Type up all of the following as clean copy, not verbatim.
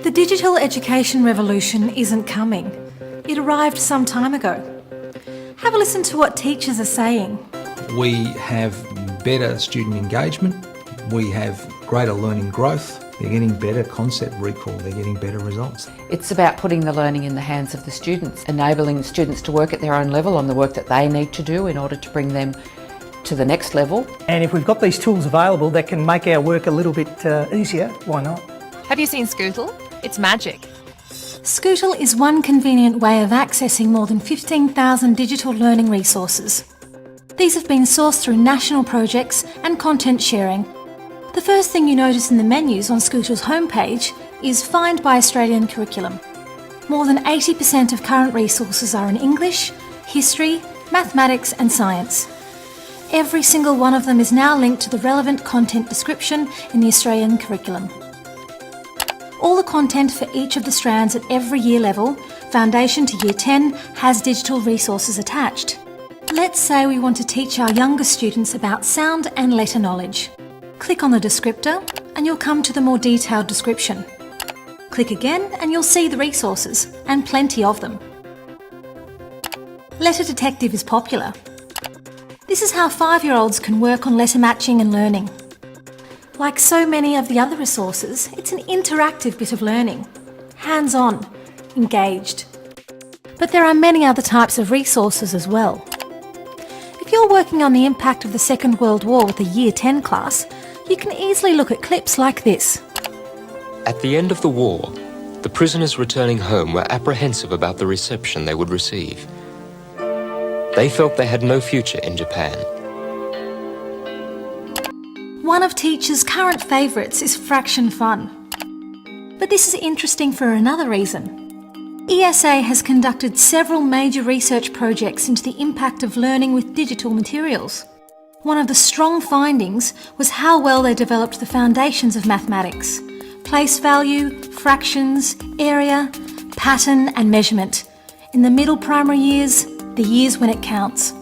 The digital education revolution isn't coming. It arrived some time ago. Have a listen to what teachers are saying. We have better student engagement, we have greater learning growth, they're getting better concept recall, they're getting better results. It's about putting the learning in the hands of the students, enabling students to work at their own level on the work that they need to do in order to bring them to the next level. And if we've got these tools available that can make our work a little bit easier, why not? Have you seen Scootle? It's magic. Scootle is one convenient way of accessing more than 15,000 digital learning resources. These have been sourced through national projects and content sharing. The first thing you notice in the menus on Scootle's homepage is Find by Australian Curriculum. More than 80% of current resources are in English, history, mathematics and science. Every single one of them is now linked to the relevant content description in the Australian curriculum. All the content for each of the strands at every year level, Foundation to Year 10, has digital resources attached. Let's say we want to teach our younger students about sound and letter knowledge. Click on the descriptor and you'll come to the more detailed description. Click again and you'll see the resources, and plenty of them. Letter Detective is popular. This is how 5-year-olds can work on letter matching and learning. Like so many of the other resources, it's an interactive bit of learning. Hands-on, engaged. But there are many other types of resources as well. If you're working on the impact of the Second World War with a Year 10 class, you can easily look at clips like this. At the end of the war, the prisoners returning home were apprehensive about the reception they would receive. They felt they had no future in Japan. One of teachers' current favourites is Fraction Fun. But this is interesting for another reason. ESA has conducted several major research projects into the impact of learning with digital materials. One of the strong findings was how well they developed the foundations of mathematics: place value, fractions, area, pattern and measurement. In the middle primary years, the years when it counts.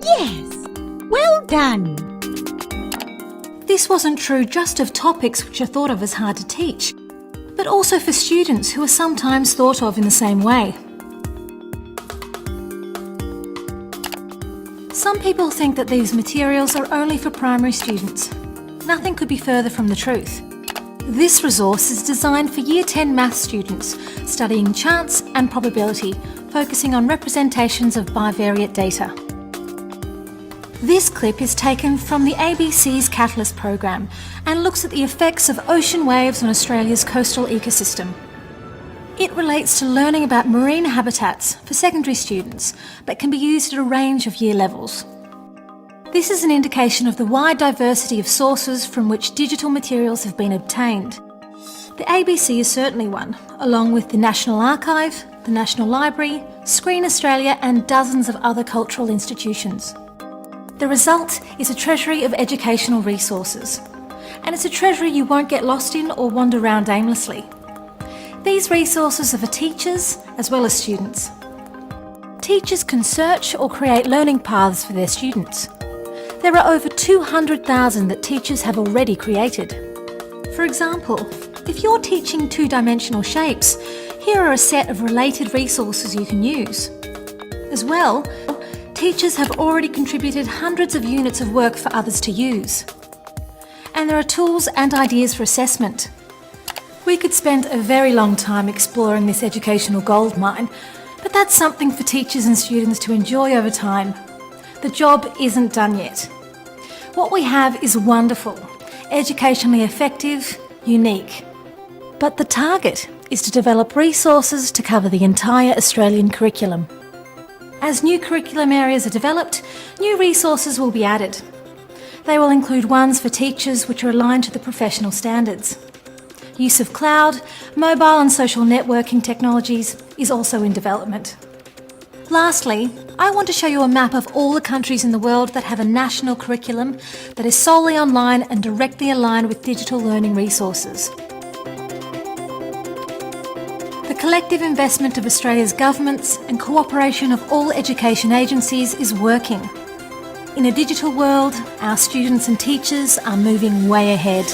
Yes! Well done! This wasn't true just of topics which are thought of as hard to teach, but also for students who are sometimes thought of in the same way. Some people think that these materials are only for primary students. Nothing could be further from the truth. This resource is designed for Year 10 maths students studying chance and probability, focusing on representations of bivariate data. This clip is taken from the ABC's Catalyst program and looks at the effects of ocean waves on Australia's coastal ecosystem. It relates to learning about marine habitats for secondary students, but can be used at a range of year levels. This is an indication of the wide diversity of sources from which digital materials have been obtained. The ABC is certainly one, along with the National Archive, the National Library, Screen Australia and dozens of other cultural institutions. The result is a treasury of educational resources, and it's a treasury you won't get lost in or wander around aimlessly. These resources are for teachers as well as students. Teachers can search or create learning paths for their students. There are over 200,000 that teachers have already created. For example, if you're teaching two-dimensional shapes, here are a set of related resources you can use. As well, teachers have already contributed hundreds of units of work for others to use. And there are tools and ideas for assessment. We could spend a very long time exploring this educational goldmine, but that's something for teachers and students to enjoy over time. The job isn't done yet. What we have is wonderful, educationally effective, unique. But the target is to develop resources to cover the entire Australian curriculum. As new curriculum areas are developed, new resources will be added. They will include ones for teachers which are aligned to the professional standards. Use of cloud, mobile and social networking technologies is also in development. Lastly, I want to show you a map of all the countries in the world that have a national curriculum that is solely online and directly aligned with digital learning resources. The collective investment of Australia's governments and cooperation of all education agencies is working. In a digital world, our students and teachers are moving way ahead.